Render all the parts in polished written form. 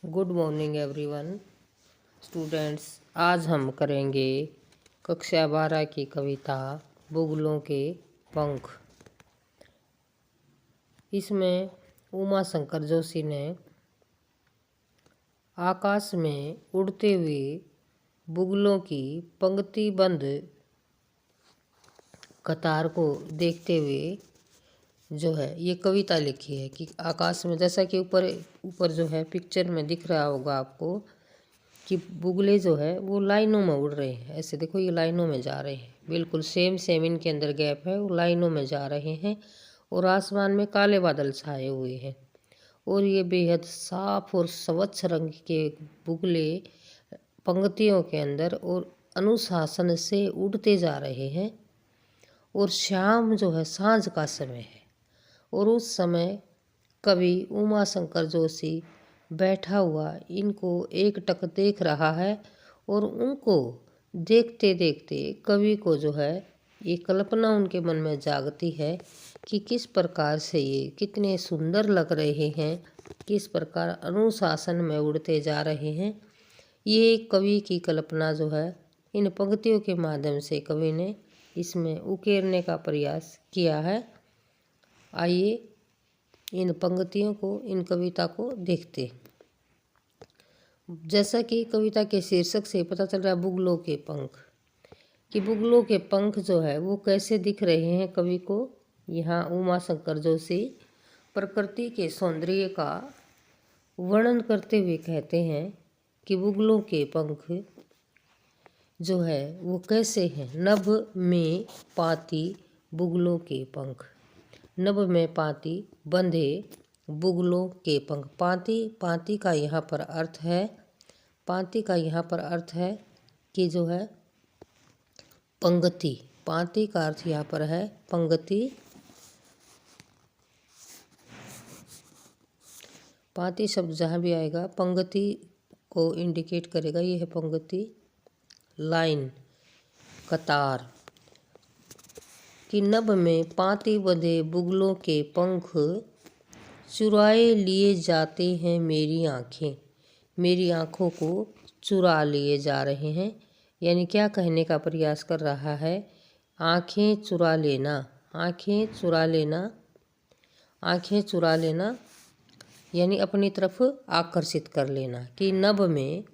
Good morning everyone students. आज हम करेंगे कक्षा 12 की कविता बुगलों के पंख। इसमें उमा शंकर जोशी ने आकाश में उड़ते हुए बुगलों की पंक्तिबंद कतार को देखते हुए जो है ये कविता लिखी है कि आकाश में, जैसा कि ऊपर जो है पिक्चर में दिख रहा होगा आपको कि बुगले जो है वो लाइनों में उड़ रहे हैं। ऐसे देखो, ये लाइनों में जा रहे हैं, बिल्कुल सेम इनके अंदर गैप है, वो लाइनों में जा रहे हैं। और आसमान में काले बादल छाए हुए हैं और ये बेहद साफ और स्वच्छ रंग के बुगले पंक्तियों के अंदर और अनुशासन से उड़ते जा रहे हैं। और शाम जो है सांझ का समय है और उस समय कवि उमा शंकर जोशी बैठा हुआ इनको एकटक देख रहा है और उनको देखते देखते कवि को जो है ये कल्पना उनके मन में जागती है कि किस प्रकार से ये कितने सुंदर लग रहे हैं, किस प्रकार अनुशासन में उड़ते जा रहे हैं। ये कवि की कल्पना जो है इन पंक्तियों के माध्यम से कवि ने इसमें उकेरने का प्रयास किया है। आइए इन पंक्तियों को, इन कविता को देखते। जैसा कि कविता के शीर्षक से पता चल रहा है बुगलों के पंख, कि बुगलों के पंख जो है वो कैसे दिख रहे हैं कवि को। यहाँ उमा शंकर जोशी प्रकृति के सौंदर्य का वर्णन करते हुए कहते हैं कि बुगलों के पंख जो है वो कैसे हैं। नभ में पाती बुगलों के पंख, नभ में पाती बंधे बुगलों के पंख। पाती का यहाँ पर अर्थ है, पाती का यहाँ पर अर्थ है कि जो है पंक्ति। पाती का अर्थ यहाँ पर है पंक्ति। पाती शब्द जहाँ भी आएगा पंक्ति को इंडिकेट करेगा। ये है पंक्ति, लाइन, कतार। कि नभ में पाती बंधे बुगलों के पंख, चुराए लिए जाते हैं मेरी आँखें। मेरी आँखों को चुरा लिए जा रहे हैं। यानी क्या कहने का प्रयास कर रहा है? आँखें चुरा लेना, आँखें चुरा लेना, आँखें चुरा लेना यानी अपनी तरफ आकर्षित कर लेना। कि नभ में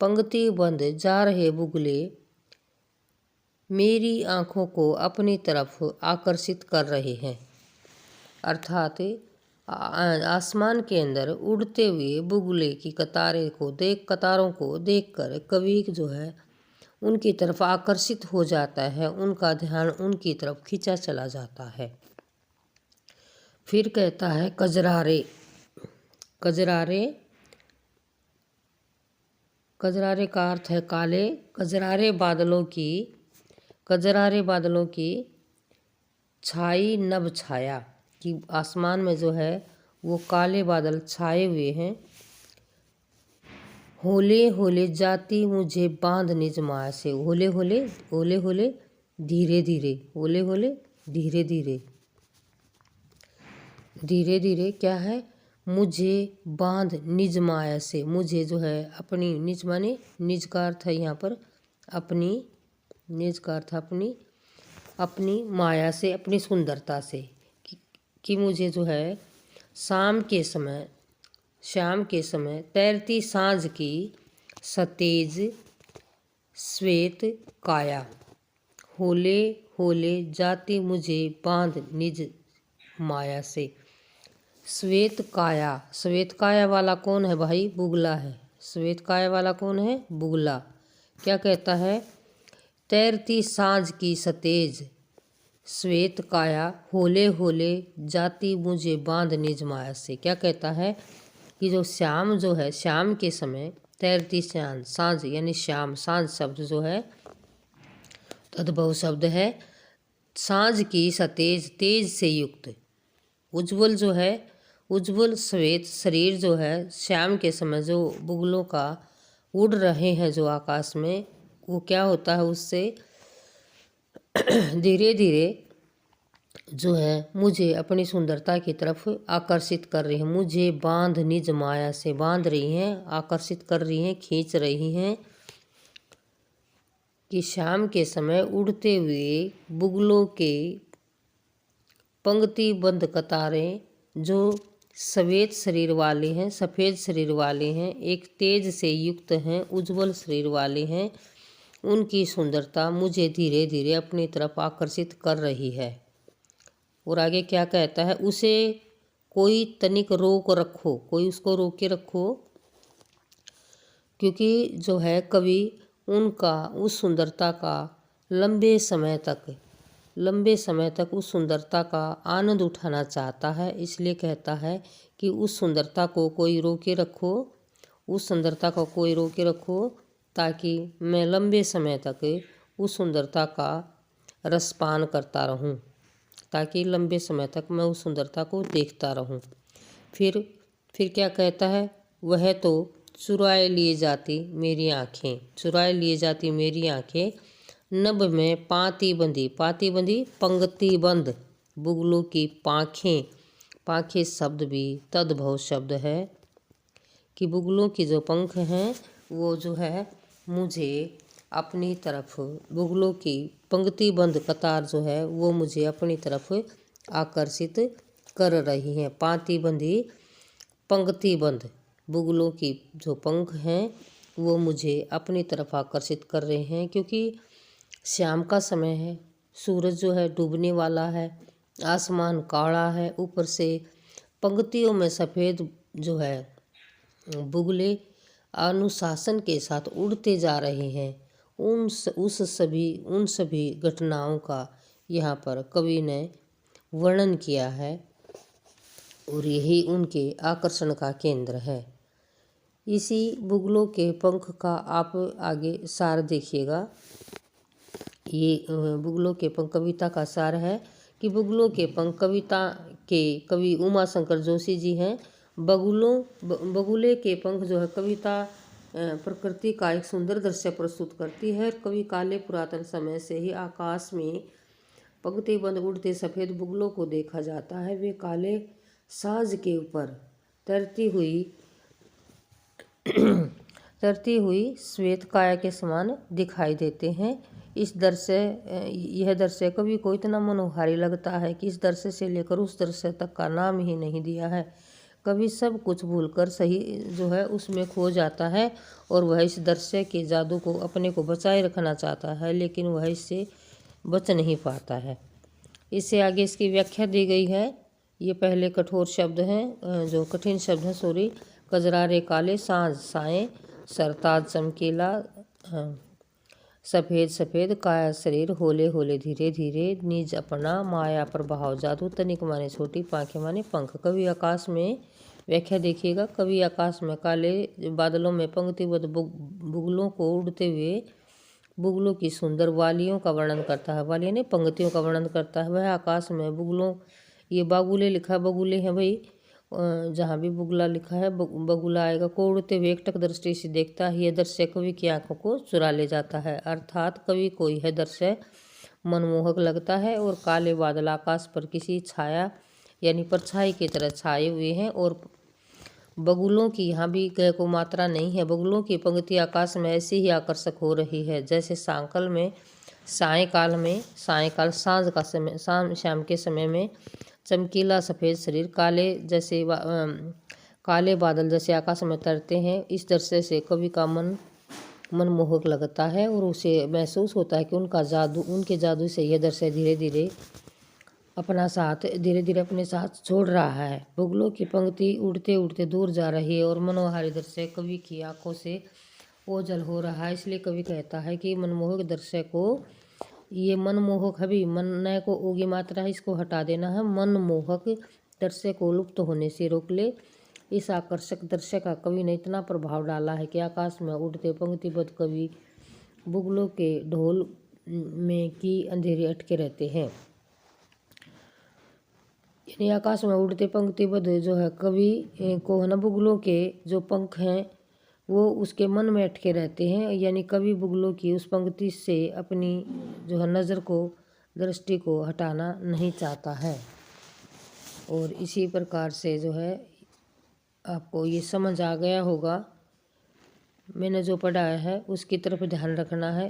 पंक्ति बंद जा रहे बुगले मेरी आँखों को अपनी तरफ आकर्षित कर रहे हैं। अर्थात आसमान के अंदर उड़ते हुए बुगले की कतारों को देखकर कवि जो है उनकी तरफ आकर्षित हो जाता है, उनका ध्यान उनकी तरफ खींचा चला जाता है। फिर कहता है कजरारे। कजरारे, कजरारे का अर्थ है काले। कजरारे बादलों की छाई नभ छाया, कि आसमान में जो है वो काले बादल छाए हुए हैं। होले होले जाती मुझे बांध निज माया से। होले होले, होले होले धीरे धीरे, होले होले धीरे धीरे, धीरे धीरे क्या है? मुझे बांध निज माया से। मुझे जो है अपनी, निज माने निज का अर्थ है यहाँ पर अपनी, निज का अर्थ अपनी माया से, अपनी सुंदरता से। कि मुझे जो है शाम के समय तैरती सांझ की सतेज श्वेत काया। होले होले जाती मुझे बांध निज माया से। श्वेत काया वाला कौन है भाई? बुगला है। श्वेत काया वाला कौन है? बुगला। क्या कहता है? तैरती सांझ की सतेज श्वेत काया, होले होले जाती मुझे बांध निज माया से। क्या कहता है कि जो शाम जो है, शाम के समय तैरती सांझ यानी शाम, सांझ शब्द जो है तद्भव शब्द है। सांझ की सतेज, तेज से युक्त, उज्ज्वल जो है, उज्ज्वल श्वेत शरीर जो है शाम के समय जो बुगलों का उड़ रहे हैं जो आकाश में, वो क्या होता है उससे धीरे धीरे जो है मुझे अपनी सुंदरता की तरफ आकर्षित कर रही हैं। मुझे बांध निज माया से बांध रही हैं, आकर्षित कर रही हैं, खींच रही हैं। कि शाम के समय उड़ते हुए बुगलों के पंक्तिबद्ध कतारें जो सफ़ेद शरीर वाले हैं, सफ़ेद शरीर वाले हैं, एक तेज से युक्त हैं, उज्जवल शरीर वाले हैं, उनकी सुंदरता मुझे धीरे धीरे अपनी तरफ आकर्षित कर रही है। और आगे क्या कहता है, उसे कोई तनिक रोक रखो, कोई उसको रोक के रखो, क्योंकि जो है कवि उनका उस सुंदरता का लंबे समय तक उस सुंदरता का आनंद उठाना चाहता है। इसलिए कहता है कि उस सुंदरता को कोई रोके रखो, उस सुंदरता को कोई रोके रखो, ताकि मैं लंबे समय तक उस सुंदरता का रसपान करता रहूं, ताकि लंबे समय तक मैं उस सुंदरता को देखता रहूं। फिर क्या कहता है, वह तो चुराए लिए जाती मेरी आँखें, चुराए लिए जाती मेरी आँखें, नभ में पाती बंधी पंक्ति बंद बुगलों की पाँखें। पाँखें शब्द भी तद्भव शब्द है कि बुगलों की जो पंख हैं वो जो है मुझे अपनी तरफ, बुगलों की पंक्तिबंद कतार जो है वो मुझे अपनी तरफ आकर्षित कर रही हैं। पाती बंधी पंक्तिबंद बुगलों की जो पंख हैं वो मुझे अपनी तरफ आकर्षित कर रहे हैं, क्योंकि शाम का समय है, सूरज जो है डूबने वाला है, आसमान काला है, ऊपर से पंक्तियों में सफ़ेद जो है बुगले अनुशासन के साथ उड़ते जा रहे हैं। उन सभी घटनाओं का यहाँ पर कवि ने वर्णन किया है और यही उनके आकर्षण का केंद्र है। इसी बुगलों के पंख का आप आगे सार देखिएगा। ये बुगलों के पंख कविता का सार है कि बुगलों के पंख कविता के कवि उमा शंकर जोशी जी हैं। बगुले के पंख जो है कविता प्रकृति का एक सुंदर दृश्य प्रस्तुत करती है। कवि काले पुरातन समय से ही आकाश में पंक्तिबंद उड़ते सफ़ेद बुगलों को देखा जाता है। वे काले साज के ऊपर तरती हुई श्वेत काया के समान दिखाई देते हैं। यह दृश्य कवि को इतना मनोहारी लगता है कि इस दृश्य से लेकर उस दृश्य तक का नाम ही नहीं दिया है। कवि सब कुछ भूलकर सही जो है उसमें खो जाता है और वह इस दृश्य के जादू को अपने को बचाए रखना चाहता है, लेकिन वह इससे बच नहीं पाता है। इससे आगे इसकी व्याख्या दी गई है। ये पहले कठोर शब्द हैं, जो कठिन शब्द हैं, सॉरी। कजरारे काले साँझ साएं, सरताज चमकीला, सफ़ेद काया शरीर, होले होले धीरे धीरे, निज अपना माया प्रभाव जादू, तनिक माने छोटी, पाँखें माने पंख। कवि आकाश में व्याख्या देखिएगा। कवि आकाश में काले बादलों में पंक्तिबद्ध बुगलों को उड़ते हुए बुगलों की सुंदर वालियों का वर्णन करता है। वालियों ने पंक्तियों का वर्णन करता है। वह आकाश में बुगलों, ये बागुले लिखा है, बगुले हैं भाई, जहाँ भी बुगला लिखा है बगुला आएगा, को उड़ते हुए एकटक दृष्टि से देखता है। यह दृश्य कवि की आंखों को चुरा ले जाता है, अर्थात कवि को यह दृश्य मनमोहक लगता है। और काले बादल आकाश पर किसी छाया यानी परछाई की तरह छाए हुए हैं और बगुलों की यहाँ भी कह को मात्रा नहीं है। बगुलों की पंक्ति आकाश में ऐसी ही आकर्षक हो रही है जैसे सायकाल सांझ का समय, शाम के समय में चमकीला सफ़ेद शरीर काले बादल जैसे आकाश में तरते हैं। इस दृश्य से कवि का मन मनमोहक लगता है और उसे महसूस होता है कि उनके जादू से यह दृश्य धीरे धीरे अपने साथ छोड़ रहा है। बुगलों की पंक्ति उड़ते उड़ते दूर जा रही है और मनोहारी दृश्य कवि की आंखों से ओझल हो रहा है। इसलिए कवि कहता है कि मनमोहक दृश्य को, ये मनमोहक है भी, मन नय को ओगी मात्रा है, इसको हटा देना है। मनमोहक दृश्य को लुप्त होने से रोक ले। इस आकर्षक दृश्य का कवि ने इतना प्रभाव डाला है कि आकाश में उड़ते पंक्तिबद्ध कवि बुगलों के ढोल में की अंधेरे अटके रहते हैं। यानी आकाश में उड़ते पंक्तिबद्ध जो है कवि को है ना, बुगलों के जो पंख हैं वो उसके मन में अटके रहते हैं। यानी कवि बुगलों की उस पंक्ति से अपनी जो है नज़र को दृष्टि को हटाना नहीं चाहता है। और इसी प्रकार से जो है आपको ये समझ आ गया होगा। मैंने जो पढ़ाया है उसकी तरफ ध्यान रखना है।